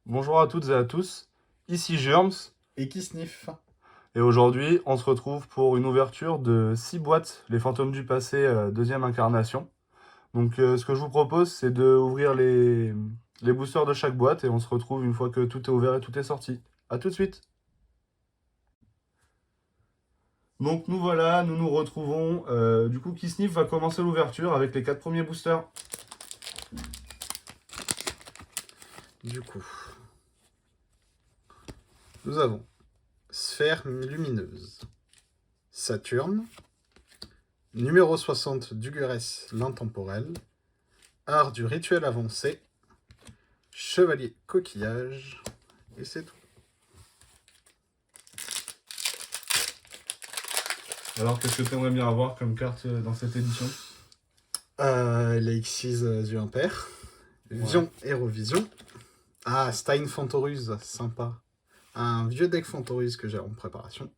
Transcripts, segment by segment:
Bonjour à toutes et à tous, ici Germs, Et qui sniff? et aujourd'hui on se retrouve pour une ouverture de 6 boîtes, les fantômes du passé, deuxième incarnation. Donc ce que je vous propose c'est d'ouvrir les boosters de chaque boîte et on se retrouve une fois que tout est ouvert et tout est sorti. A tout de suite. Donc nous voilà, nous nous retrouvons, du coup Kisnif va commencer l'ouverture avec les 4 premiers boosters. Du coup, nous avons Sphère lumineuse, Saturne, numéro 60 d'Ugurès l'intemporel, Art du rituel avancé, Chevalier coquillage, et c'est tout. Alors qu'est-ce que tu aimerais bien avoir comme carte dans cette édition? La X6 du Impair, Vion et Revision. Ah, Stein Fantoruse, sympa. Un vieux deck Fantoruse que j'ai en préparation.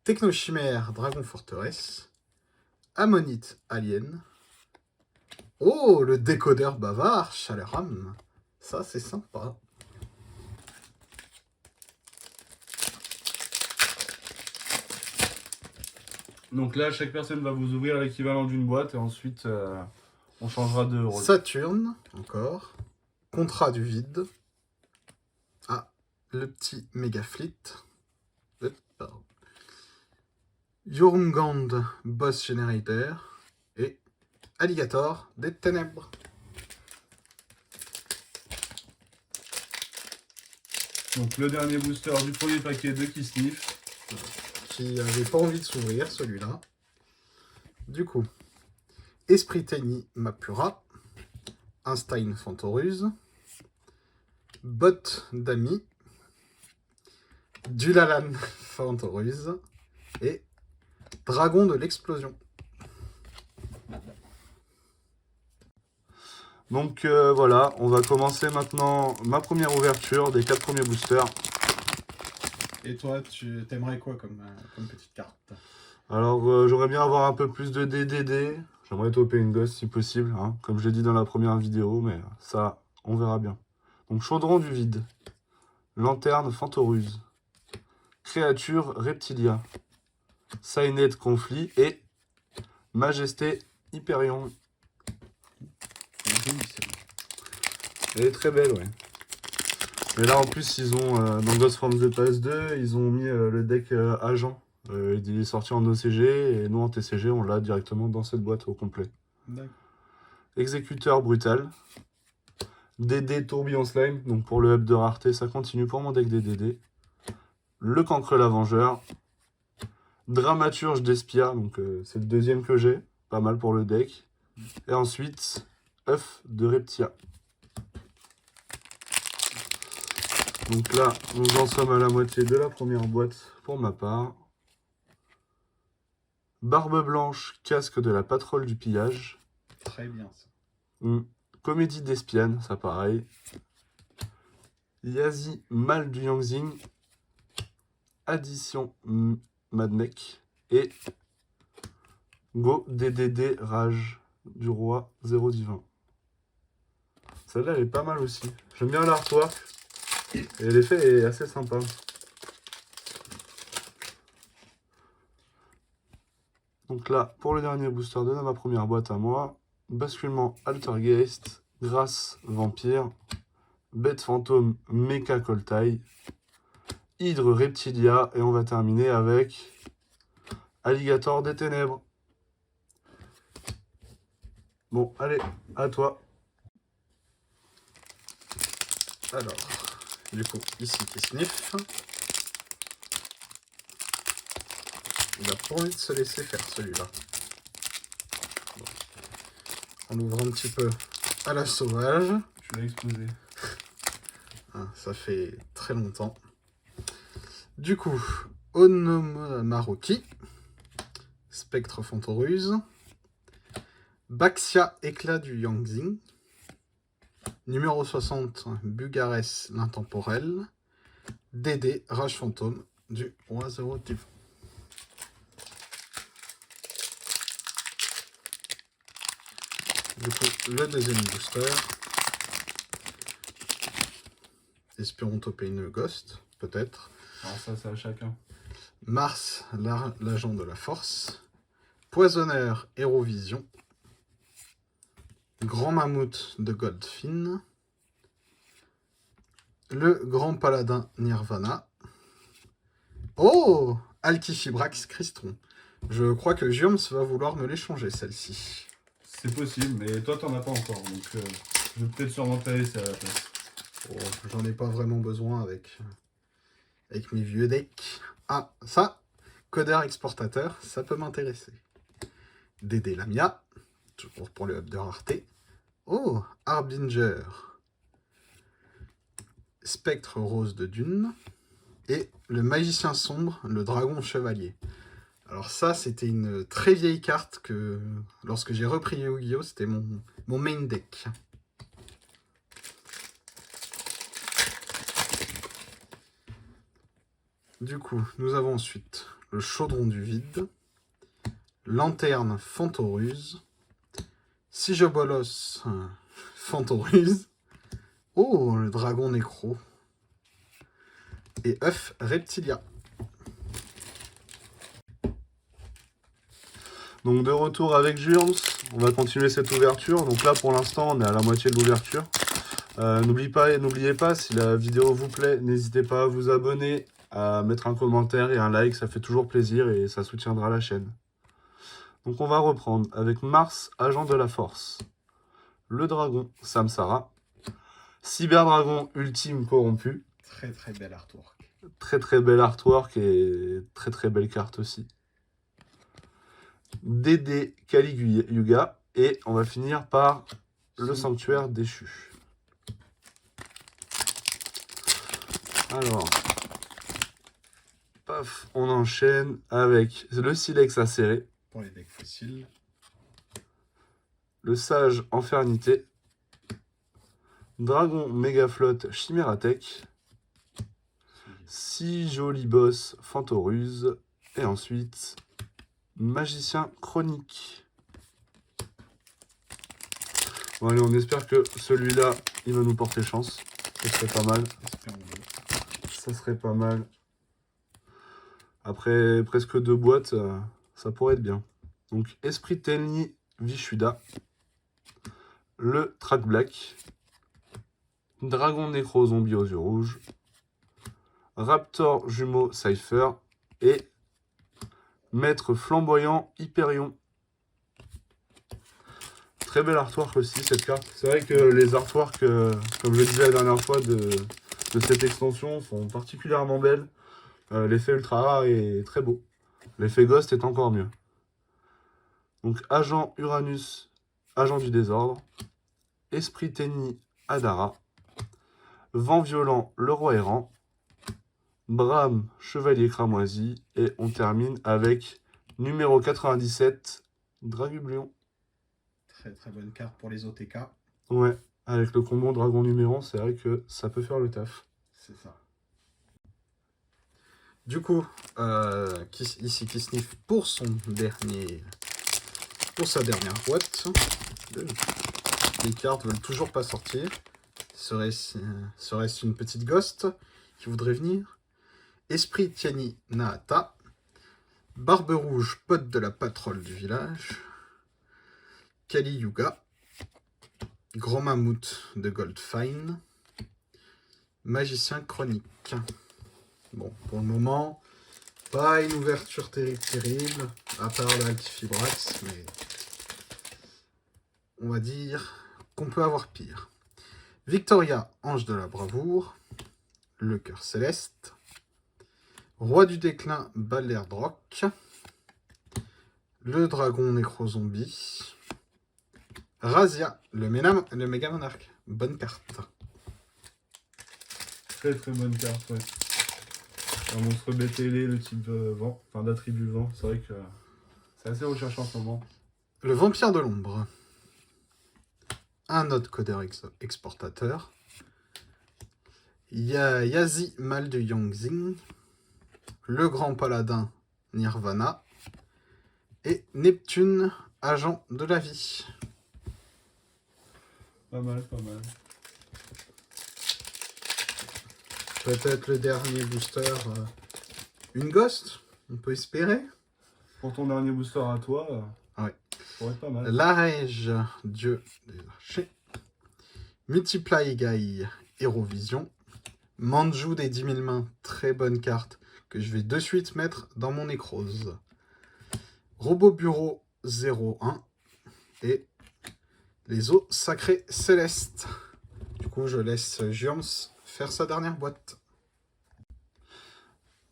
Technochimère, Dragon Forteresse. Ammonite Alien. Oh, le décodeur bavard, Chaleram. Ça, c'est sympa. Donc là chaque personne va vous ouvrir l'équivalent d'une boîte et ensuite on changera de rôle. Saturne, encore. Contrat du vide. Ah, le petit méga fleet. Pardon. Jormungand, boss generator. Et Alligator des ténèbres. Donc le dernier booster du premier paquet de Kisnif. Qui avait pas envie de s'ouvrir, celui-là. Du coup, Esprit Tenny Mapura. Einstein Fantoruse. Bot d'Ami. Dulalan Fantoruse. Et Dragon de l'explosion. Donc voilà, on va commencer maintenant ma première ouverture des 4 premiers boosters. Et toi, tu t'aimerais quoi comme petite carte? Alors j'aurais bien avoir un peu plus de DDD. J'aimerais toper une gosse si possible, hein, comme je l'ai dit dans la première vidéo, mais ça, on verra bien. Donc Chaudron du vide, Lanterne Fantoruse, Créature Reptilia, Signet Conflit et Majesté Hyperion. Elle est très belle, ouais. Mais là, en plus, ils ont, dans Ghost from the Past 2, ils ont mis le deck agent. Il est sorti en OCG, et nous, en TCG, on l'a directement dans cette boîte au complet. Exécuteur brutal. DD tourbillon slime, donc pour le hub de rareté, ça continue pour mon deck des DD. Le cancre lavengeur. Dramaturge d'Espia, donc c'est le deuxième que j'ai, pas mal pour le deck. Et ensuite, œuf de Reptia. Donc là, nous en sommes à la moitié de la première boîte pour ma part. Barbe blanche, casque de la patrouille du pillage. Très bien, ça. Comédie d'espiane, ça pareil. Yazi, mal du Yangzing. Addition Madmec. Et Go DDD Rage du roi 0 divin. Celle-là, elle est pas mal aussi. J'aime bien l'artwork. Et l'effet est assez sympa. Donc là, pour le dernier booster de ma première boîte à moi, basculement Altergeist, Grâce Vampire, Bête Fantôme Mecha Coltail, Hydre Reptilia, et on va terminer avec Alligator des Ténèbres. Bon, allez, à toi. Alors, du coup, ici qui sniff. Il n'a pas envie de se laisser faire celui-là. Bon. On ouvre un petit peu à la sauvage. Tu l'as explosé. Ah, ça fait très longtemps. Du coup, Onomaroki, Spectre Fantoruse, Baxia Éclat du Yangzing, numéro 60 Bugarès l'intemporel, DD Rage Fantôme du Roi 0 Divin. Du coup, le deuxième booster. Espérons toper une Ghost, peut-être. Alors ça, c'est à chacun. Mars, l'agent de la force. Poisonneur, Hérovision. Grand Mammouth de Goldfin. Le Grand Paladin Nirvana. Oh, Altifibrax Crystron. Je crois que Jurms va vouloir me l'échanger, celle-ci. C'est possible, mais toi, t'en as pas encore. Donc, je vais peut-être sûrement te la laisser à la place. Oh, j'en ai pas vraiment besoin avec mes vieux decks. Ah, ça, codeur exportateur, ça peut m'intéresser. Dédé Lamia, toujours pour le up de rareté. Oh, Harbinger. Spectre Rose de Dune. Et le Magicien Sombre, le Dragon Chevalier. Alors ça, c'était une très vieille carte que, lorsque j'ai repris Yu-Gi-Oh!, c'était mon main deck. Du coup, nous avons ensuite le Chaudron du Vide, Lanterne Fantoruse, Sijobolos Fantoruse, oh, le Dragon Nécro, et œuf Reptilia. Donc de retour avec Jurms, on va continuer cette ouverture. Donc là pour l'instant on est à la moitié de l'ouverture. N'oubliez pas, si la vidéo vous plaît, n'hésitez pas à vous abonner, à mettre un commentaire et un like, ça fait toujours plaisir et ça soutiendra la chaîne. Donc on va reprendre avec Mars, agent de la force. Le dragon, Samsara. Cyberdragon ultime corrompu. Très très bel artwork. Très très bel artwork et très très belle carte aussi. Dédé Caligula. Et on va finir par le sanctuaire déchu. Alors, paf, on enchaîne avec le silex acéré. Pour les decks fossiles. Le sage Infernité. Dragon Mégaflotte Chimératech. 6 jolis boss Fantoruse. Et ensuite, Magicien Chronique. Bon, allez, on espère que celui-là, il va nous porter chance. Ce serait pas mal. Ça serait pas mal. Après presque 2 boîtes, ça pourrait être bien. Donc, Esprit Tenli Vishuda. Le Track Black. Dragon Nécro Zombie aux yeux rouges. Raptor Jumeau Cypher. Et Maître Flamboyant Hyperion. Très bel artwork aussi cette carte. C'est vrai que les artworks, comme je le disais la dernière fois, de cette extension sont particulièrement belles. L'effet ultra rare est très beau. L'effet Ghost est encore mieux. Donc Agent Uranus, Agent du désordre. Esprit Tenni Adara. Vent violent, le roi errant. Bram, chevalier cramoisi. Et on termine avec numéro 97, Dragublion. Très très bonne carte pour les OTK. Ouais, avec le combo dragon numéro, c'est vrai que ça peut faire le taf. C'est ça. Du coup, ici Kisnif pour sa dernière boîte. Les cartes veulent toujours pas sortir. Serait-ce une petite ghost qui voudrait venir? Esprit Tiani Naata. Barbe rouge, pote de la patrole du village. Kali Yuga. Grand Mammouth de Goldfine. Magicien Chronique. Bon, pour le moment, pas une ouverture terrible, à part l'Altifibrax, mais on va dire qu'on peut avoir pire. Victoria, ange de la bravoure. Le cœur céleste. Roi du déclin, Balerdrock. Le dragon nécro-zombie. Razia, le méga monarque. Bonne carte. Très très bonne carte, ouais. Un monstre BTL, le type vent, enfin d'attribut vent. C'est vrai que c'est assez recherché en ce moment. Le vampire de l'ombre. Un autre codeur exportateur. Yazi Mal de Yangzing. Le grand paladin Nirvana. Et Neptune, agent de la vie. Pas mal, pas mal. Peut-être le dernier booster. Une Ghost, on peut espérer. Pour ton dernier booster à toi, Ouais. ça pourrait être pas mal. Larège, Dieu des archers. Multiply Guy, Hérovision. Manju des 10 000 mains, très bonne carte que je vais de suite mettre dans mon nécrose. Robot Bureau 01 et les eaux sacrées célestes. Du coup, je laisse Jurms faire sa dernière boîte.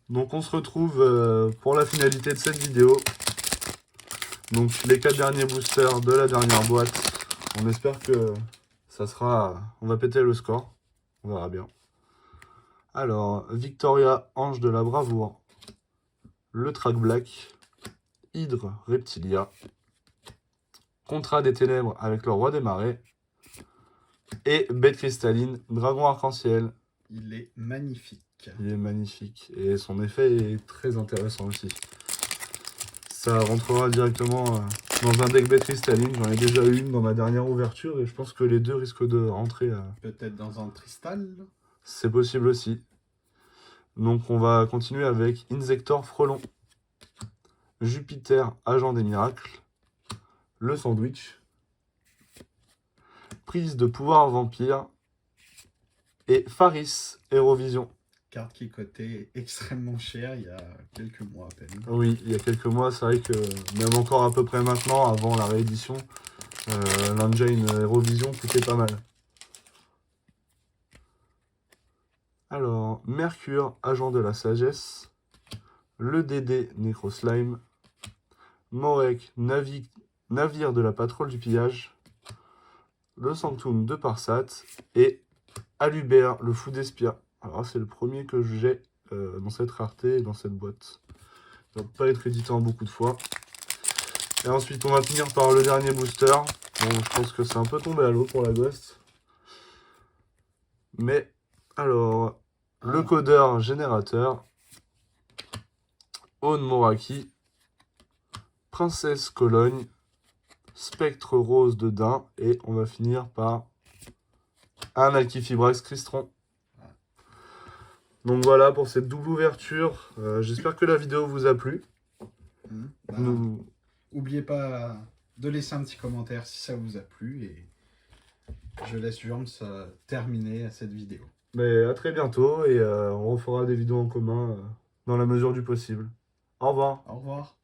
Donc on se retrouve pour la finalité de cette vidéo. Donc les 4 derniers boosters de la dernière boîte. On espère que ça sera... On va péter le score. On verra bien. Alors, Victoria, Ange de la Bravoure. Le Track Black. Hydre, Reptilia. Contrat des Ténèbres avec le Roi des Marais. Et Bête Cristalline, Dragon Arc-en-Ciel. Il est magnifique. Il est magnifique. Et son effet est très intéressant aussi. Ça rentrera directement dans un deck Bête Cristalline. J'en ai déjà eu une dans ma dernière ouverture. Et je pense que les deux risquent de rentrer. Peut-être dans un Tristal. C'est possible aussi. Donc on va continuer avec Insector Frelon. Jupiter, Agent des Miracles. Le Sandwich. Prise de pouvoir vampire. Et Faris, Hérovision. Carte qui cotait extrêmement cher il y a quelques mois à peine. Oui, il y a quelques mois, c'est vrai que même encore à peu près maintenant, avant la réédition, l'engine Hérovision coûtait pas mal. Alors, Mercure, Agent de la Sagesse. Le DD, Necroslime. Morek, Navire de la Patrouille du Pillage. Le Sanctum de Parsat. Et Alubert, le Fou d'Espia. Alors c'est le premier que j'ai dans cette rareté et dans cette boîte. Il ne va pas être édité en beaucoup de fois. Et ensuite on va finir par le dernier booster. Bon, je pense que c'est un peu tombé à l'eau pour la Ghost. Mais alors, le codeur générateur. Aune Moraki. Princesse Cologne. Spectre Rose de Dain. Et on va finir par un Alkifibrax Crystron. Donc voilà pour cette double ouverture. J'espère que la vidéo vous a plu. N'oubliez pas de laisser un petit commentaire si ça vous a plu. Et je laisse Jurms terminer cette vidéo. Mais à très bientôt et on refera des vidéos en commun dans la mesure du possible. Au revoir. Au revoir.